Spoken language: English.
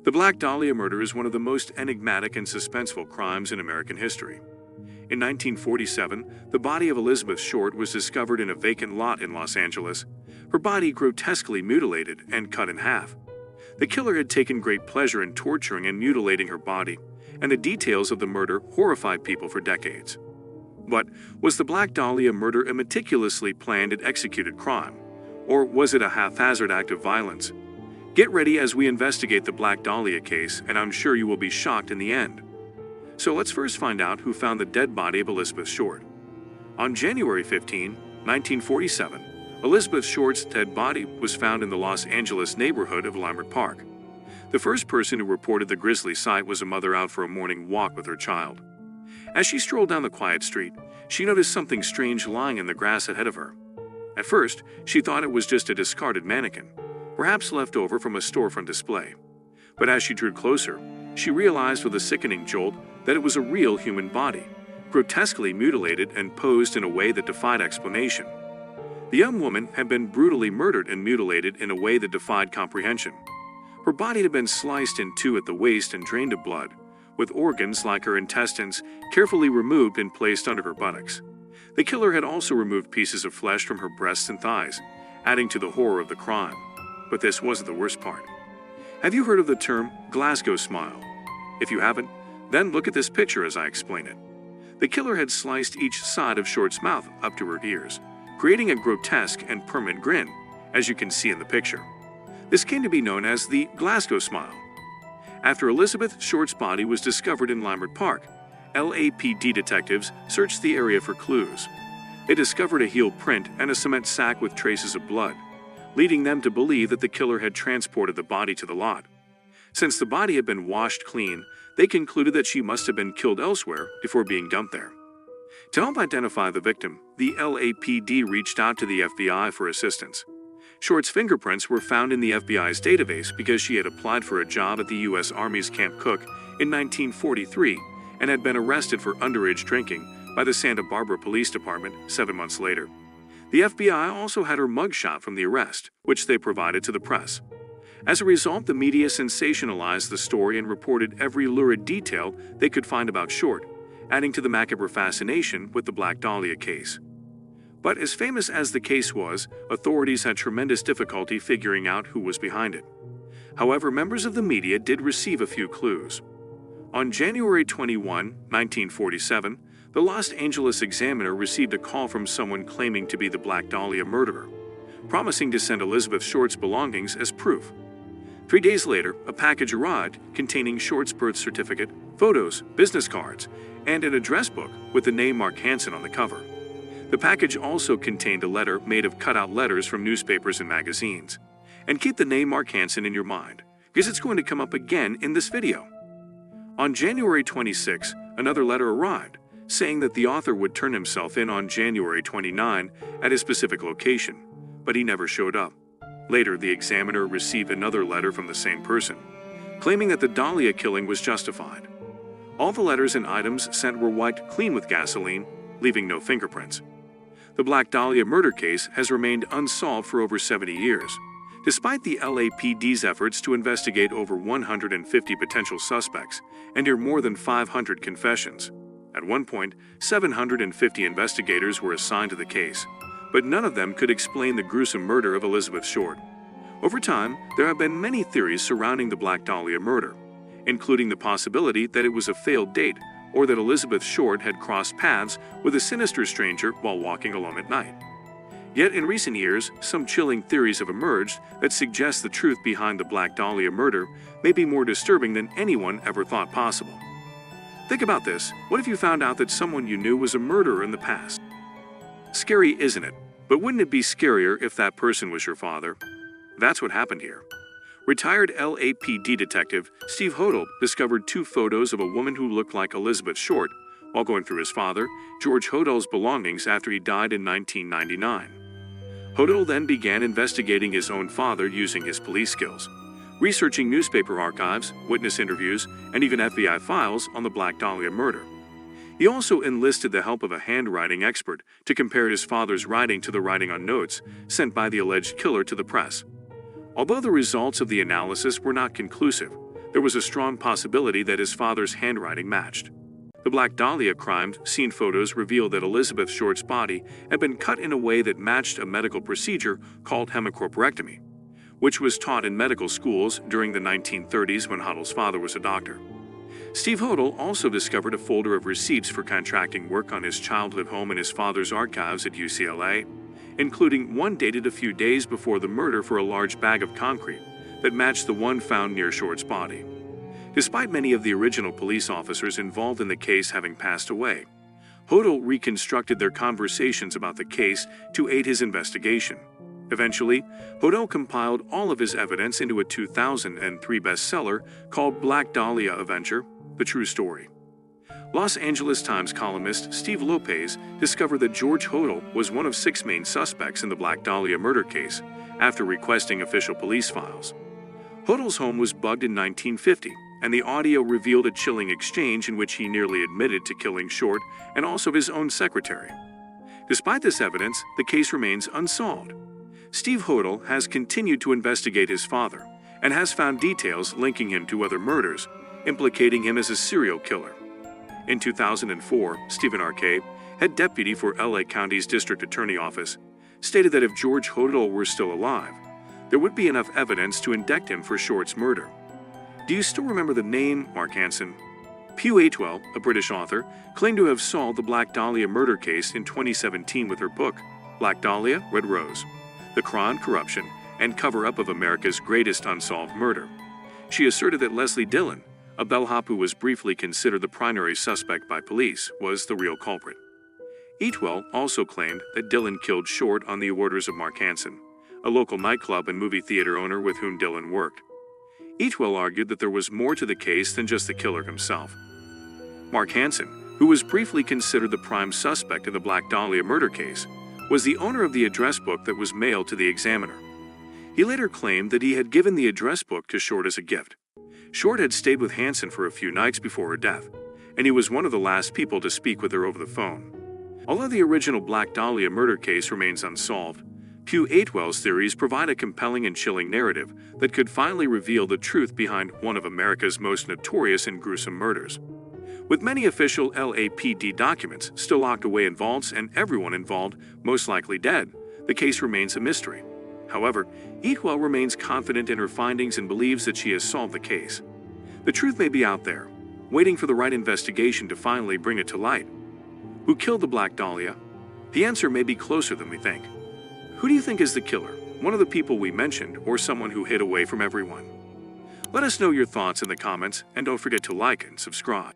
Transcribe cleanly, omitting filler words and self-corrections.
The Black Dahlia murder is one of the most enigmatic and suspenseful crimes in American history. In 1947, the body of Elizabeth Short was discovered in a vacant lot in Los Angeles, her body grotesquely mutilated and cut in half. The killer had taken great pleasure in torturing and mutilating her body, and the details of the murder horrified people for decades. But was the Black Dahlia murder a meticulously planned and executed crime, or was it a haphazard act of violence? Get ready as we investigate the Black Dahlia case, and I'm sure you will be shocked in the end. So let's first find out who found the dead body of Elizabeth Short. On January 15, 1947, Elizabeth Short's dead body was found in the Los Angeles neighborhood of Leimert Park. The first person who reported the grisly sight was a mother out for a morning walk with her child. As she strolled down the quiet street, she noticed something strange lying in the grass ahead of her. At first, she thought it was just a discarded mannequin, perhaps left over from a storefront display. But as she drew closer, she realized with a sickening jolt that it was a real human body, grotesquely mutilated and posed in a way that defied explanation. The young woman had been brutally murdered and mutilated in a way that defied comprehension. Her body had been sliced in two at the waist and drained of blood, with organs like her intestines carefully removed and placed under her buttocks. The killer had also removed pieces of flesh from her breasts and thighs, adding to the horror of the crime. But this wasn't the worst part. Have you heard of the term Glasgow smile? If you haven't, then look at this picture as I explain it. The killer had sliced each side of Short's mouth up to her ears, creating a grotesque and permanent grin, as you can see in the picture. This came to be known as the Glasgow smile. After Elizabeth Short's body was discovered in Leimert Park, LAPD detectives searched the area for clues. They discovered a heel print and a cement sack with traces of blood, leading them to believe that the killer had transported the body to the lot. Since the body had been washed clean, they concluded that she must have been killed elsewhere before being dumped there. To help identify the victim, the LAPD reached out to the FBI for assistance. Short's fingerprints were found in the FBI's database because she had applied for a job at the U.S. Army's Camp Cook in 1943 and had been arrested for underage drinking by the Santa Barbara Police Department 7 months later. The FBI also had her mugshot from the arrest, which they provided to the press. As a result, the media sensationalized the story and reported every lurid detail they could find about Short, adding to the macabre fascination with the Black Dahlia case. But as famous as the case was, authorities had tremendous difficulty figuring out who was behind it. However, members of the media did receive a few clues. On January 21, 1947, the Los Angeles Examiner received a call from someone claiming to be the Black Dahlia murderer, promising to send Elizabeth Short's belongings as proof. 3 days later, a package arrived containing Short's birth certificate, photos, business cards, and an address book with the name Mark Hansen on the cover. The package also contained a letter made of cutout letters from newspapers and magazines. And keep the name Mark Hansen in your mind, because it's going to come up again in this video. On January 26, another letter arrived, saying that the author would turn himself in on January 29 at a specific location, but he never showed up. Later, the Examiner received another letter from the same person, claiming that the Dahlia killing was justified. All the letters and items sent were wiped clean with gasoline, leaving no fingerprints. The Black Dahlia murder case has remained unsolved for over 70 years, despite the LAPD's efforts to investigate over 150 potential suspects and hear more than 500 confessions. At one point, 750 investigators were assigned to the case, but none of them could explain the gruesome murder of Elizabeth Short. Over time, there have been many theories surrounding the Black Dahlia murder, including the possibility that it was a failed date or that Elizabeth Short had crossed paths with a sinister stranger while walking alone at night. Yet in recent years, some chilling theories have emerged that suggest the truth behind the Black Dahlia murder may be more disturbing than anyone ever thought possible. Think about this. What if you found out that someone you knew was a murderer in the past? Scary, isn't it? But wouldn't it be scarier if that person was your father? That's what happened here. Retired LAPD detective Steve Hodel discovered 2 photos of a woman who looked like Elizabeth Short while going through his father, George Hodel's belongings after he died in 1999. Hodel then began investigating his own father using his police skills, researching newspaper archives, witness interviews, and even FBI files on the Black Dahlia murder. He also enlisted the help of a handwriting expert to compare his father's writing to the writing on notes sent by the alleged killer to the press. Although the results of the analysis were not conclusive, there was a strong possibility that his father's handwriting matched. The Black Dahlia crime scene photos revealed that Elizabeth Short's body had been cut in a way that matched a medical procedure called hemicorporectomy, which was taught in medical schools during the 1930s when Hoddel's father was a doctor. Steve Hodel also discovered a folder of receipts for contracting work on his childhood home in his father's archives at UCLA, including one dated a few days before the murder for a large bag of concrete that matched the one found near Short's body. Despite many of the original police officers involved in the case having passed away, Hodel reconstructed their conversations about the case to aid his investigation. Eventually, Hodel compiled all of his evidence into a 2003 bestseller called Black Dahlia Avenger: The True Story. Los Angeles Times columnist Steve Lopez discovered that George Hodel was one of 6 main suspects in the Black Dahlia murder case after requesting official police files. Hodel's home was bugged in 1950, and the audio revealed a chilling exchange in which he nearly admitted to killing Short and also his own secretary. Despite this evidence, the case remains unsolved. Steve Hodel has continued to investigate his father and has found details linking him to other murders, implicating him as a serial killer. In 2004, Stephen Arcade, head deputy for LA County's District Attorney Office, stated that if George Hodel were still alive, there would be enough evidence to indict him for Short's murder. Do you still remember the name Mark Hansen? Pugh Atwell, a British author, claimed to have solved the Black Dahlia murder case in 2017 with her book, Black Dahlia, Red Rose: The Crime, Corruption, and Cover-Up of America's Greatest Unsolved Murder. She asserted that Leslie Dillon, a bellhop who was briefly considered the primary suspect by police, was the real culprit. Atwell also claimed that Dillon killed Short on the orders of Mark Hansen, a local nightclub and movie theater owner with whom Dillon worked. Atwell argued that there was more to the case than just the killer himself. Mark Hansen, who was briefly considered the prime suspect in the Black Dahlia murder case, was the owner of the address book that was mailed to the Examiner. He later claimed that he had given the address book to Short as a gift. Short had stayed with Hansen for a few nights before her death, and he was one of the last people to speak with her over the phone. Although the original Black Dahlia murder case remains unsolved, Pugh Atwell's theories provide a compelling and chilling narrative that could finally reveal the truth behind one of America's most notorious and gruesome murders. With many official LAPD documents still locked away in vaults and everyone involved most likely dead, the case remains a mystery. However, Atwell remains confident in her findings and believes that she has solved the case. The truth may be out there, waiting for the right investigation to finally bring it to light. Who killed the Black Dahlia? The answer may be closer than we think. Who do you think is the killer? One of the people we mentioned, or someone who hid away from everyone? Let us know your thoughts in the comments, and don't forget to like and subscribe.